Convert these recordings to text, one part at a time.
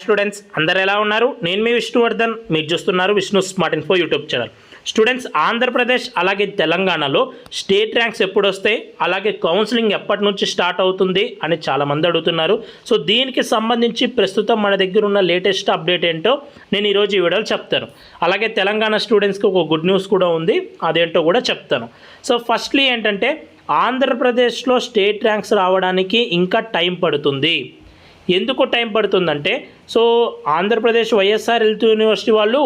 Students అందరు ఎలా ఉన్నారు? నేను మీ విష్ణువర్ధన్, మీరు చూస్తున్నారు Vishnu smart info YouTube channel. Students, Andhra Pradesh అలాగే తెలంగాణలో స్టేట్ ర్యాంక్స్ ఎప్పుడు వస్తాయి, అలాగే కౌన్సిలింగ్ ఎప్పటి నుంచి స్టార్ట్ అవుతుంది అని చాలామంది అడుగుతున్నారు. సో దీనికి సంబంధించి ప్రస్తుతం మన దగ్గర ఉన్న లేటెస్ట్ అప్డేట్ ఏంటో నేను ఈరోజు ఈ వీడియోలో చెప్తాను. అలాగే తెలంగాణ స్టూడెంట్స్కి ఒక గుడ్ న్యూస్ కూడా ఉంది, అదేంటో కూడా చెప్తాను. సో ఫస్ట్లీ ఏంటంటే, ఆంధ్రప్రదేశ్లో స్టేట్ ర్యాంక్స్ రావడానికి ఇంకా టైం పడుతుంది. ఎందుకు time పడుతుందంటే, so Andhra Pradesh YSR health university వాళ్ళు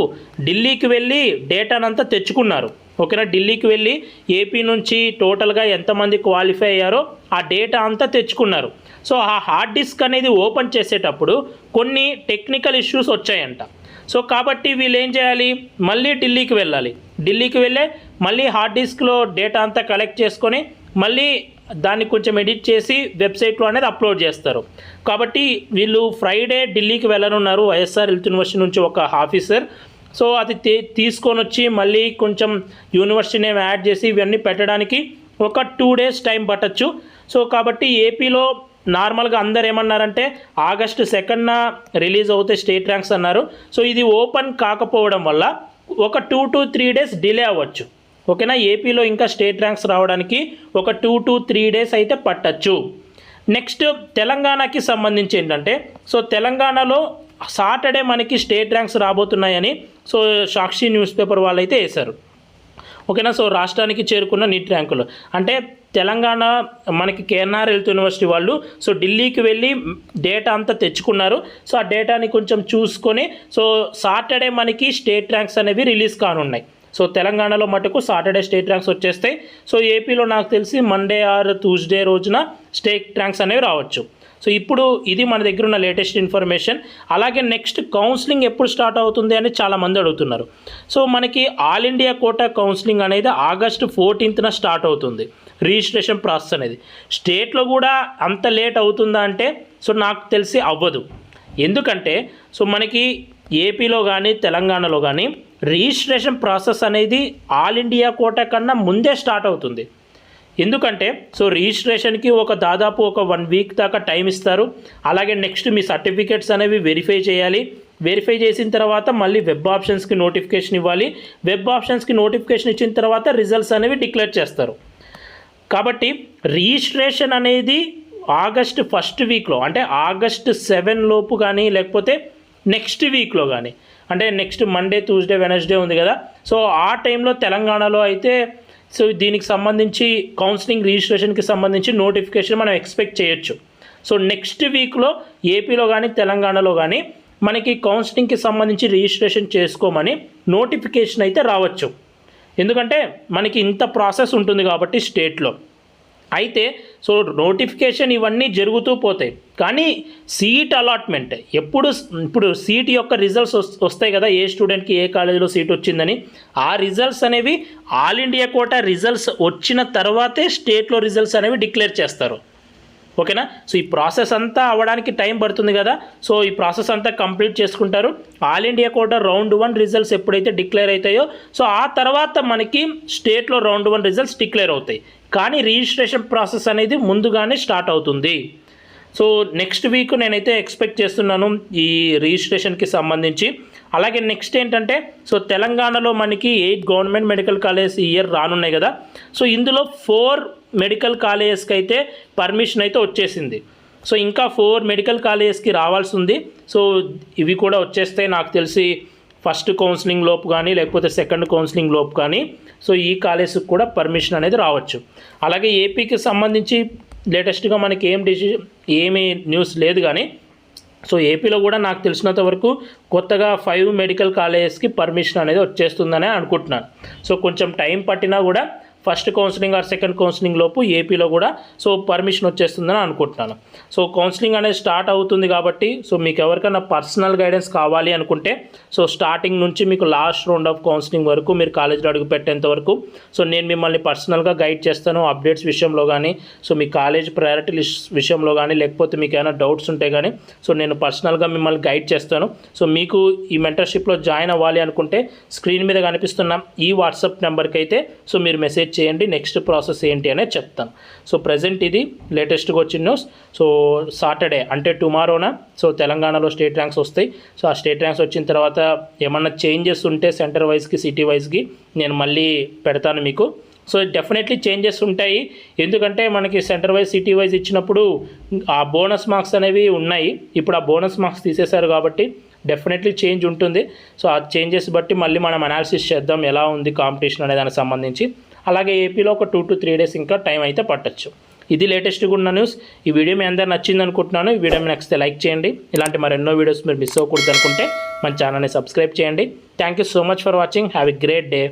ఢిల్లీకి వెళ్ళి డేటానంతా తెచ్చుకున్నారు. ఓకేనా, ఢిల్లీకి వెళ్ళి ఏపీ నుంచి టోటల్గా ఎంతమంది క్వాలిఫై అయ్యారో ఆ డేటా అంతా తెచ్చుకున్నారు. సో ఆ హార్డ్ డిస్క్ అనేది ఓపెన్ చేసేటప్పుడు కొన్ని టెక్నికల్ ఇష్యూస్ వచ్చాయంట. సో కాబట్టి వీళ్ళు ఏం చేయాలి, మళ్ళీ ఢిల్లీకి వెళ్ళాలి. ఢిల్లీకి వెళ్ళే మళ్ళీ హార్డ్ డిస్క్లో డేటా అంతా కలెక్ట్ చేసుకొని మళ్ళీ దాన్ని కొంచెం ఎడిట్ చేసి వెబ్సైట్లో అనేది అప్లోడ్ చేస్తారు. కాబట్టి వీళ్ళు ఫ్రైడే ఢిల్లీకి వెళ్ళనున్నారు, వైఎస్ఆర్ హెల్త్ యూనివర్సిటీ నుంచి ఒక ఆఫీసర్. సో అది తీసుకొని వచ్చి మళ్ళీ కొంచెం యూనివర్సిటీ నేమ్ యాడ్ చేసి ఇవన్నీ పెట్టడానికి ఒక 2 days టైం పట్టచ్చు. సో కాబట్టి ఏపీలో నార్మల్గా అందరు ఏమన్నారంటే August 2న రిలీజ్ అవుతాయి స్టేట్ ర్యాంక్స్ అన్నారు. సో ఇది ఓపెన్ కాకపోవడం వల్ల ఒక 2 to 3 days డిలే అవ్వచ్చు. ఓకేనా, ఏపీలో ఇంకా స్టేట్ ర్యాంక్స్ రావడానికి ఒక 2 to 3 days అయితే పట్టచ్చు. నెక్స్ట్ తెలంగాణకి సంబంధించి ఏంటంటే, సో తెలంగాణలో సాటర్డే మనకి స్టేట్ ర్యాంక్స్ రాబోతున్నాయని సో సాక్షి న్యూస్ పేపర్ వాళ్ళు అయితే వేశారు. ఓకేనా, సో రాష్ట్రానికి చేరుకున్న నీట్ ర్యాంకులు అంటే తెలంగాణ మనకి కేఎన్ఆర్ హెల్త్ యూనివర్సిటీ వాళ్ళు సో ఢిల్లీకి వెళ్ళి డేటా అంతా తెచ్చుకున్నారు. సో ఆ డేటాని కొంచెం చూసుకొని సో సాటర్డే మనకి స్టేట్ ర్యాంక్స్ అనేవి రిలీజ్ కానున్నాయి. సో తెలంగాణలో మటుకు సాటర్డే స్టేట్ ర్యాంక్స్ వచ్చేస్తాయి. సో ఏపీలో నాకు తెలిసి మండే ఆర్ ట్యూస్డే రోజున స్టేట్ ర్యాంక్స్ అనేవి రావచ్చు. సో ఇప్పుడు ఇది మన దగ్గర ఉన్న లేటెస్ట్ ఇన్ఫర్మేషన్. అలాగే నెక్స్ట్ కౌన్సిలింగ్ ఎప్పుడు స్టార్ట్ అవుతుంది అని చాలామంది అడుగుతున్నారు. సో మనకి ఆల్ ఇండియా కోటా కౌన్సిలింగ్ అనేది August 14న స్టార్ట్ అవుతుంది. రిజిస్ట్రేషన్ ప్రాసెస్ అనేది స్టేట్లో కూడా అంత లేట్ అవుతుందా అంటే సో నాకు తెలిసి అవ్వదు. ఎందుకంటే సో మనకి ఏపీలో కానీ తెలంగాణలో కానీ రిజిస్ట్రేషన్ ప్రాసెస్ అనేది ఆల్ ఇండియా కోటా కన్నా ముందే స్టార్ట్ అవుతుంది. ఎందుకంటే సో రిజిస్ట్రేషన్కి దాదాపు ఒక 1 week దాకా టైం ఇస్తారు. అలాగే నెక్స్ట్ మీ సర్టిఫికేట్స్ అనేవి వెరిఫై చేయాలి. వెరిఫై చేసిన తర్వాత మళ్ళీ వెబ్ ఆప్షన్స్కి నోటిఫికేషన్ ఇవ్వాలి. వెబ్ ఆప్షన్స్కి నోటిఫికేషన్ ఇచ్చిన తర్వాత రిజల్ట్స్ అనేవి డిక్లేర్ చేస్తారు. కాబట్టి రిజిస్ట్రేషన్ అనేది August 1st వీక్లో అంటే August 7 లోపు కానీ లేకపోతే నెక్స్ట్ వీక్లో కానీ అంటే నెక్స్ట్ మండే ట్యూస్డే వెనస్డే ఉంది కదా, సో ఆ టైంలో తెలంగాణలో అయితే సో దీనికి సంబంధించి కౌన్సిలింగ్ రిజిస్ట్రేషన్కి సంబంధించి నోటిఫికేషన్ మనం ఎక్స్పెక్ట్ చేయొచ్చు. సో నెక్స్ట్ వీక్లో ఏపీలో కానీ తెలంగాణలో కానీ మనకి కౌన్సిలింగ్కి సంబంధించి రిజిస్ట్రేషన్ చేసుకోమని నోటిఫికేషన్ అయితే రావచ్చు. ఎందుకంటే మనకి ఇంత ప్రాసెస్ ఉంటుంది కాబట్టి స్టేట్లో. అయితే సో నోటిఫికేషన్ ఇవన్నీ జరుగుతూ పోతాయి, కానీ సీట్ అలాట్మెంట్ ఇప్పుడు సీట్ యొక్క రిజల్ట్స్ వస్తాయి కదా, ఏ స్టూడెంట్కి ఏ కాలేజీలో సీట్ వచ్చిందని. ఆ రిజల్ట్స్ అనేవి ఆల్ ఇండియా కోటా రిజల్ట్స్ వచ్చిన తర్వాతే స్టేట్లో రిజల్ట్స్ అనేవి డిక్లేర్ చేస్తారు. ఓకేనా, సో ఈ ప్రాసెస్ అంతా అవ్వడానికి టైం పడుతుంది కదా. సో ఈ ప్రాసెస్ అంతా కంప్లీట్ చేసుకుంటారు. All India quota round 1 results ఎప్పుడైతే డిక్లేర్ అవుతాయో సో ఆ తర్వాత మనకి స్టేట్లో రౌండ్ 1 రిజల్ట్స్ డిక్లేర్ అవుతాయి. కానీ రిజిస్ట్రేషన్ ప్రాసెస్ అనేది ముందుగానే స్టార్ట్ అవుతుంది. సో నెక్స్ట్ వీక్ నేనైతే ఎక్స్పెక్ట్ చేస్తున్నాను ఈ రిజిస్ట్రేషన్కి సంబంధించి. అలాగే నెక్స్ట్ ఏంటంటే సో తెలంగాణలో మనకి 8 గవర్నమెంట్ మెడికల్ కాలేజెస్ ఈ ఇయర్ రానున్నాయి కదా. సో ఇందులో 4 మెడికల్ కాలేజెస్కి అయితే పర్మిషన్ అయితే వచ్చేసింది. సో ఇంకా 4 మెడికల్ కాలేజెస్కి రావాల్సి ఉంది. సో ఇవి కూడా వచ్చేస్తే నాకు తెలిసి ఫస్ట్ కౌన్సిలింగ్ లోపు కానీ లేకపోతే సెకండ్ కౌన్సిలింగ్ లోపు కానీ సో ఈ కాలేజ్కి కూడా పర్మిషన్ అనేది రావచ్చు. అలాగే ఏపీకి సంబంధించి లేటెస్ట్గా మనకి ఏమీ న్యూస్ లేదు, కానీ సో ఏపీలో కూడా నాకు తెలిసినంత వరకు కొత్తగా 5 మెడికల్ కాలేజెస్కి పర్మిషన్ అనేది వచ్చేస్తుందని అనుకుంటున్నాను. సో కొంచెం టైం పట్టినా కూడా first counselling or second counselling లోపు ఏపీలో కూడా సో పర్మిషన్ వచ్చేస్తుందని అనుకుంటున్నాను. సో కౌన్సిలింగ్ అనేది స్టార్ట్ అవుతుంది కాబట్టి సో మీకు ఎవరికైనా పర్సనల్ గైడెన్స్ కావాలి అనుకుంటే సో స్టార్టింగ్ నుంచి మీకు లాస్ట్ రౌండ్ ఆఫ్ కౌన్సిలింగ్ వరకు మీరు కాలేజీలో అడుగు పెట్టేంత వరకు సో నేను మిమ్మల్ని పర్సనల్గా గైడ్ చేస్తాను. అప్డేట్స్ విషయంలో కానీ సో మీ కాలేజ్ ప్రయారిటీ లిస్ట్ విషయంలో కానీ లేకపోతే మీకు ఏమైనా డౌట్స్ ఉంటే కానీ సో నేను పర్సనల్గా మిమ్మల్ని గైడ్ చేస్తాను. సో మీకు ఈ మెంటర్షిప్లో జాయిన్ అవ్వాలి అనుకుంటే స్క్రీన్ మీద కనిపిస్తున్న ఈ వాట్సాప్ నెంబర్కి అయితే సో మీరు మెసేజ్ ఎంకరేజ్ చేయండి. నెక్స్ట్ ప్రాసెస్ ఏంటి అనేది చెప్తాను. సో ప్రజెంట్ ఇది లేటెస్ట్గా వచ్చిన న్యూస్. సో సాటర్డే అంటే టుమారోనా సో తెలంగాణలో స్టేట్ ర్యాంక్స్ వస్తాయి. సో ఆ స్టేట్ ర్యాంక్స్ వచ్చిన తర్వాత ఏమన్నా చేంజెస్ ఉంటే సెంటర్ వైజ్కి సిటీ వైజ్కి నేను మళ్ళీ పెడతాను మీకు. సో డెఫినెట్లీ చేంజెస్ ఉంటాయి, ఎందుకంటే మనకి సెంటర్ వైజ్ సిటీ వైజ్ ఇచ్చినప్పుడు ఆ బోనస్ మార్క్స్ అనేవి ఉన్నాయి. ఇప్పుడు ఆ బోనస్ మార్క్స్ తీసేశారు కాబట్టి డెఫినెట్లీ చేంజ్ ఉంటుంది. సో ఆ చేంజెస్ బట్టి మళ్ళీ మనం అనాలిసిస్ చేద్దాం ఎలా ఉంది కాంపిటీషన్ అనే దానికి సంబంధించి. అలాగే ఏపీలో ఒక 2 to 3 days ఇంకా టైం అయితే పట్టచ్చు. ఇది లేటెస్ట్గా ఉన్న న్యూస్. ఈ వీడియో మీ అందరూ నచ్చింది అనుకుంటున్నాను. ఈ వీడియో నచ్చితే లైక్ చేయండి. ఇలాంటి మరెన్నో వీడియోస్ మీరు మిస్ అవ్వకూడదు అనుకుంటే మన ఛానల్ని సబ్స్క్రైబ్ చేయండి. Thank you so much for watching. Have a great day.